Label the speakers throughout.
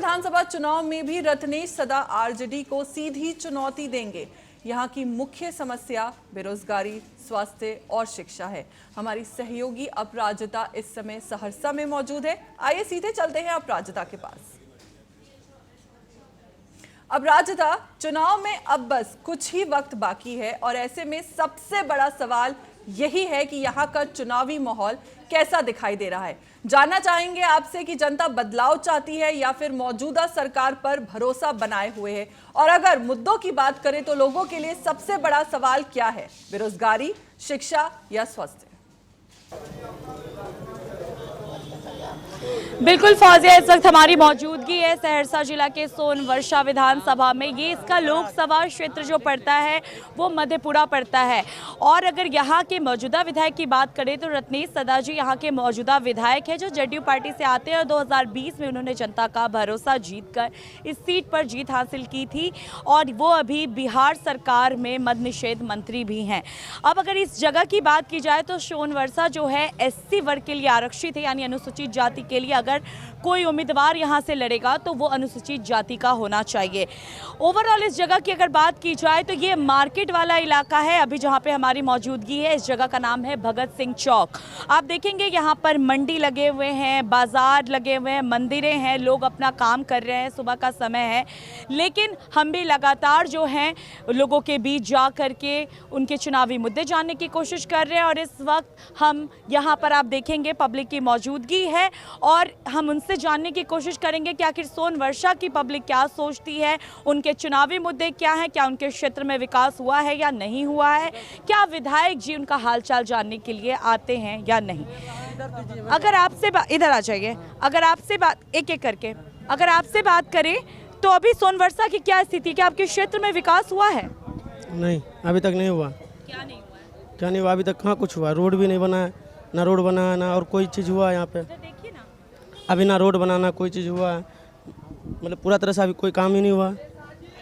Speaker 1: विधानसभा चुनाव में भी रत्नेश सदा आरजेडी को सीधी चुनौती देंगे। यहाँ की मुख्य समस्या बेरोजगारी, स्वास्थ्य और शिक्षा है। हमारी सहयोगी अपराजिता इस समय सहरसा में मौजूद है। आइए सीधे चलते हैं अपराजिता के पास। अपराजिता, चुनाव में अब बस कुछ ही वक्त बाकी है और ऐसे में सबसे बड़ा सवाल यही है कि यहाँ का चुनावी माहौल कैसा दिखाई दे रहा है। जानना चाहेंगे आपसे कि जनता बदलाव चाहती है या फिर मौजूदा सरकार पर भरोसा बनाए हुए है, और अगर मुद्दों की बात करें तो लोगों के लिए सबसे बड़ा सवाल क्या है, बेरोजगारी, शिक्षा या स्वास्थ्य?
Speaker 2: बिल्कुल फौजिया, इस वक्त हमारी मौजूदगी है सहरसा जिला के सोनवर्षा विधानसभा में। ये इसका लोकसभा क्षेत्र जो पड़ता है वो मधेपुरा पड़ता है। और अगर यहाँ के मौजूदा विधायक की बात करें तो रत्नेश सदा जी यहाँ के मौजूदा विधायक है जो जेडीयू पार्टी से आते हैं और 2020 में उन्होंने जनता का भरोसा जीतकर इस सीट पर जीत हासिल की थी और वो अभी बिहार सरकार में मद्य निषेध मंत्री भी हैं। अब अगर इस जगह की बात की जाए तो सोनवर्षा जो है SC वर्ग के लिए आरक्षित है, यानी अनुसूचित जाति के लिए अगर कोई उम्मीदवार यहां से लड़ेगा तो वो अनुसूचित जाति का होना चाहिए। ओवरऑल इस जगह की अगर बात की जाए तो ये मार्केट वाला इलाका है अभी जहां पे हमारी मौजूदगी है। इस जगह का नाम है भगत सिंह चौक। आप देखेंगे यहां पर मंडी लगे हुए हैं, बाजार लगे हुए हैं, मंदिरें हैं, लोग अपना काम कर रहे हैं, सुबह का समय है। लेकिन हम भी लगातार जो हैं लोगों के बीच जा करके उनके चुनावी मुद्दे जानने की कोशिश कर रहे हैं और इस वक्त हम यहाँ पर आप देखेंगे पब्लिक की मौजूदगी है और हम उनसे जानने की कोशिश करेंगे कि आखिर सोनवर्षा की पब्लिक क्या सोचती है, उनके चुनावी मुद्दे क्या हैं, क्या उनके क्षेत्र में विकास हुआ है या नहीं हुआ है, क्या विधायक जी उनका हालचाल जानने के लिए आते हैं या नहीं। अगर आपसे इधर आ जाइए, अगर आपसे बात एक एक करके अगर आपसे बात करें तो अभी सोनवर्षा की क्या स्थिति, क्या आपके क्षेत्र में विकास हुआ है?
Speaker 3: नहीं, अभी तक नहीं हुआ।
Speaker 2: क्या नहीं हुआ है?
Speaker 3: क्या नहीं हुआ? अभी तक कहाँ कुछ हुआ? रोड भी नहीं बना है, ना रोड बना है ना और कोई चीज़ हुआ है यहाँ पे।
Speaker 2: देखिए ना,
Speaker 3: अभी ना रोड बनाना कोई चीज़ हुआ है, मतलब पूरा तरह से अभी कोई काम ही नहीं हुआ।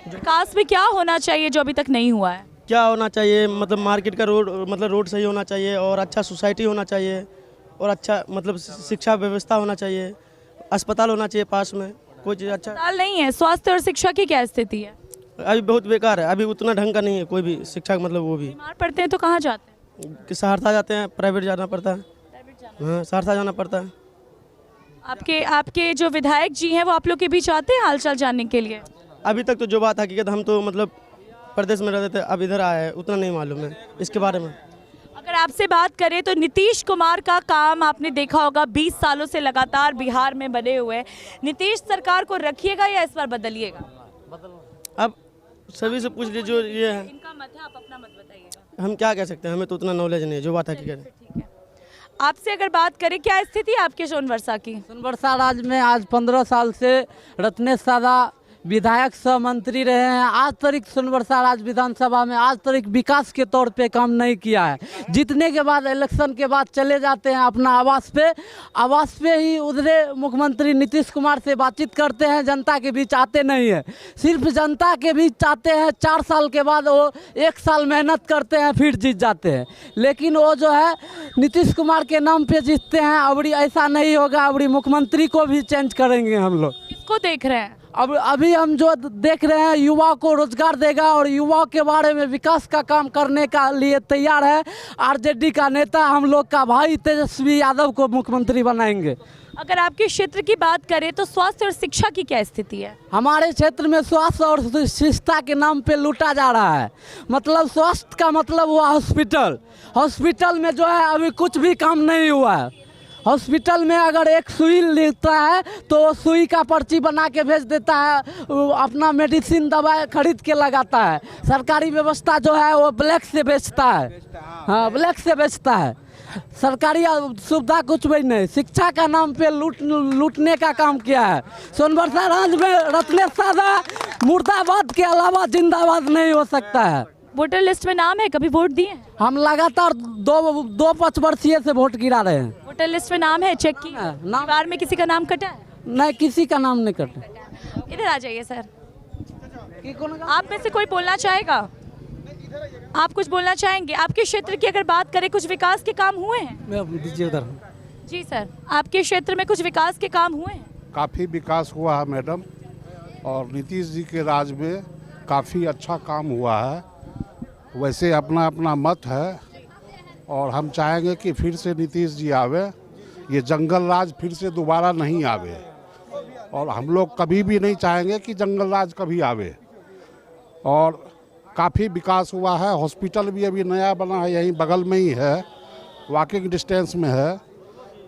Speaker 2: विकास में क्या होना चाहिए जो अभी तक नहीं हुआ है?
Speaker 3: क्या होना चाहिए? मतलब मार्केट का रोड, मतलब रोड सही होना चाहिए और अच्छा सोसाइटी होना चाहिए और अच्छा मतलब शिक्षा व्यवस्था होना चाहिए, अस्पताल होना चाहिए पास में, कोई चीज़ अच्छा
Speaker 2: अस्पताल नहीं है। स्वास्थ्य और शिक्षा की क्या स्थिति है?
Speaker 3: अभी बहुत बेकार है, अभी उतना ढंग का नहीं है कोई भी शिक्षा, मतलब वो भी
Speaker 2: बीमार पड़ते हैं तो कहाँ जाते हैं?
Speaker 3: कि सहरसा जाते हैं, प्राइवेट जाना पड़ता है। हाँ, सहरसा जाना पड़ता है।
Speaker 2: आपके जो विधायक जी हैं वो आप लोग के बीच आते हैं हालचाल जानने के लिए?
Speaker 3: अभी तक तो जो बात हकीकत, हम तो मतलब प्रदेश में रहते थे, अब इधर आए हैं, उतना नहीं मालूम है इसके बारे में।
Speaker 2: अगर आपसे बात करें तो नीतीश कुमार का काम आपने देखा होगा 20 सालों से लगातार बिहार में बने हुए हैं। नीतीश सरकार को रखिएगा या इस बार बदलिएगा?
Speaker 3: अब सभी से पूछ लीजिए जो ये है।
Speaker 2: इनका मत है, आप अपना मत बताइएगा।
Speaker 3: हम क्या कह सकते हैं, हमें तो उतना नॉलेज नहीं है, जो बात हकीकत है।
Speaker 2: ठीक है, आपसे अगर बात करें क्या स्थिति है आपके सोनवर्षा की?
Speaker 4: सोनवर्षा राज्य में आज 15 साल से रत्नेश सदा विधायक सह मंत्री रहे हैं। आज तक सोनवर्षा राज्य विधानसभा में आज तक विकास के तौर पे काम नहीं किया है। जीतने के बाद इलेक्शन के बाद चले जाते हैं अपना आवास पे ही उधरे मुख्यमंत्री नीतीश कुमार से बातचीत करते हैं, जनता के बीच आते नहीं है। सिर्फ जनता के बीच आते हैं, 4 साल के बाद वो 1 साल मेहनत करते हैं फिर जीत जाते हैं। लेकिन वो जो है नीतीश कुमार के नाम पे जीतते हैं। अबड़ी ऐसा नहीं होगा, अबड़ी मुख्यमंत्री को भी चेंज करेंगे हम लोग।
Speaker 2: किसको देख रहे हैं?
Speaker 4: अब अभी हम जो देख रहे हैं युवा को रोजगार देगा और युवाओं के बारे में विकास का काम करने का लिए तैयार है। आरजेडी का नेता हम लोग का भाई तेजस्वी यादव को मुख्यमंत्री बनाएंगे।
Speaker 2: अगर आपके क्षेत्र की बात करें तो स्वास्थ्य और शिक्षा की क्या स्थिति है?
Speaker 4: हमारे क्षेत्र में स्वास्थ्य और शिक्षा के नाम पे लूटा जा रहा है। मतलब स्वास्थ्य का मतलब हुआ हॉस्पिटल में जो है अभी कुछ भी काम नहीं हुआ है। हॉस्पिटल में अगर एक सुई लेता है तो सुई का पर्ची बना के भेज देता है, अपना मेडिसिन दवाई खरीद के लगाता है। सरकारी व्यवस्था जो है वो ब्लैक से बेचता है। हाँ, ब्लैक से बेचता है। सरकारी सुविधा कुछ भी नहीं, शिक्षा का नाम पे लूटने का काम किया है। सोनवर्षा राज्य में रत्नेश सदा मुर्दाबाद के अलावा जिंदाबाद नहीं हो सकता है।
Speaker 2: वोटर लिस्ट में नाम है, कभी वोट दिए?
Speaker 4: हम लगातार 2-5 वर्षीय से वोट गिरा रहे हैं।
Speaker 2: वोटर लिस्ट में नाम है, चेक किया? परिवार में किसी का नाम कटा है?
Speaker 4: नहीं, किसी का नाम नहीं कटा।
Speaker 2: इधर आ जाइए सर। आप में से कोई बोलना चाहेगा? आप कुछ बोलना चाहेंगे? आपके क्षेत्र की अगर बात करें कुछ विकास के काम हुए हैं?
Speaker 3: दीजिए उधर।
Speaker 2: जी सर, आपके क्षेत्र में कुछ विकास के काम हुए हैं?
Speaker 5: काफ़ी विकास हुआ है मैडम, और नीतीश जी के राज में काफ़ी अच्छा काम हुआ है। वैसे अपना अपना मत है, और हम चाहेंगे कि फिर से नीतीश जी आवे, ये जंगल राज फिर से दोबारा नहीं आवे, और हम लोग कभी भी नहीं चाहेंगे कि जंगल राज कभी आवे। और काफ़ी विकास हुआ है, हॉस्पिटल भी अभी नया बना है, यहीं बगल में ही है, वॉकिंग डिस्टेंस में है,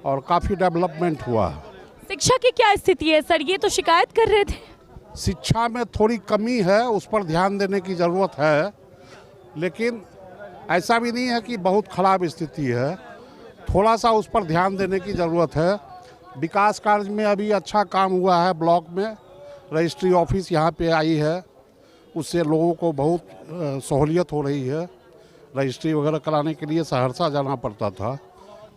Speaker 5: और काफ़ी डेवलपमेंट हुआ है।
Speaker 2: शिक्षा की क्या स्थिति है सर? ये तो शिकायत कर रहे थे।
Speaker 5: शिक्षा में थोड़ी कमी है, उस पर ध्यान देने की ज़रूरत है, लेकिन ऐसा भी नहीं है कि बहुत ख़राब स्थिति है, थोड़ा सा उस पर ध्यान देने की ज़रूरत है। विकास कार्य में अभी अच्छा काम हुआ है, ब्लॉक में रजिस्ट्री ऑफिस यहाँ पे आई है, उससे लोगों को बहुत सहूलियत हो रही है। रजिस्ट्री वगैरह कराने के लिए सहरसा जाना पड़ता था,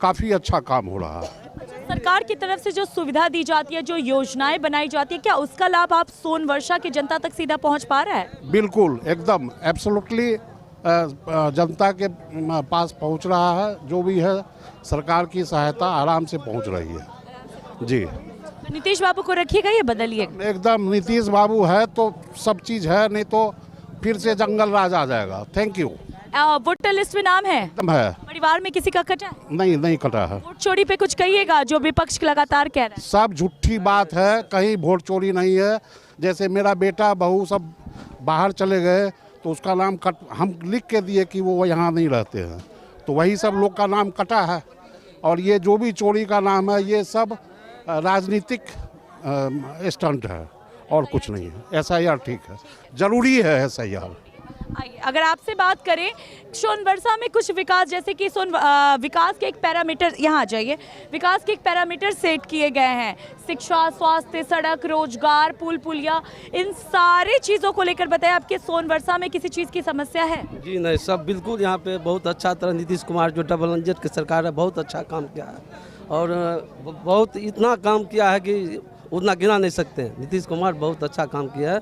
Speaker 5: काफ़ी अच्छा काम हो रहा है।
Speaker 2: सरकार की तरफ से जो सुविधा दी जाती है, जो योजनाएं बनाई जाती है, क्या उसका लाभ आप सोनवर्षा की जनता तक सीधा पहुंच पा रहा है?
Speaker 5: बिल्कुल, एकदम एब्सोल्युटली जनता के पास पहुंच रहा है। जो भी है सरकार की सहायता आराम से पहुंच रही है जी।
Speaker 2: नीतीश बाबू को रखिएगा या बदलिएगा?
Speaker 5: एकदम नीतीश बाबू है तो सब चीज़ है, नहीं तो फिर से जंगल राज आ जाएगा। Thank you.
Speaker 2: वोटर लिस्ट में नाम है?
Speaker 5: एकदम है।
Speaker 2: परिवार में किसी का कटा है?
Speaker 5: नहीं कटा है।
Speaker 2: वोट चोरी पे कुछ कहिएगा, जो विपक्ष लगातार कह रहा है।
Speaker 5: सब झूठी बात है, कहीं वोट चोरी नहीं है। जैसे मेरा बेटा बहू सब बाहर चले गए तो उसका नाम हम लिख के दिए कि वो यहाँ नहीं रहते हैं, तो वही सब लोग का नाम कटा है। और ये जो भी चोरी का नाम है, ये सब राजनीतिक स्टंट है और कुछ नहीं है। SIR ठीक है, ज़रूरी है SIR।
Speaker 2: आइए, अगर आपसे बात करें सोनवर्षा में कुछ विकास, जैसे कि विकास के एक पैरामीटर, यहाँ आ जाइए, विकास के एक पैरामीटर सेट किए गए हैं। शिक्षा, स्वास्थ्य, सड़क, रोजगार, पुल पुलिया, इन सारी चीज़ों को लेकर बताएं, आपके सोनवर्षा में किसी चीज़ की समस्या है?
Speaker 3: जी नहीं, सब बिल्कुल यहाँ पे बहुत अच्छा तरह नीतीश कुमार जो डबल इंजन की सरकार है, बहुत अच्छा काम किया है, और बहुत इतना काम किया है कि उतना गिना नहीं सकते। नीतीश कुमार बहुत अच्छा काम किया है,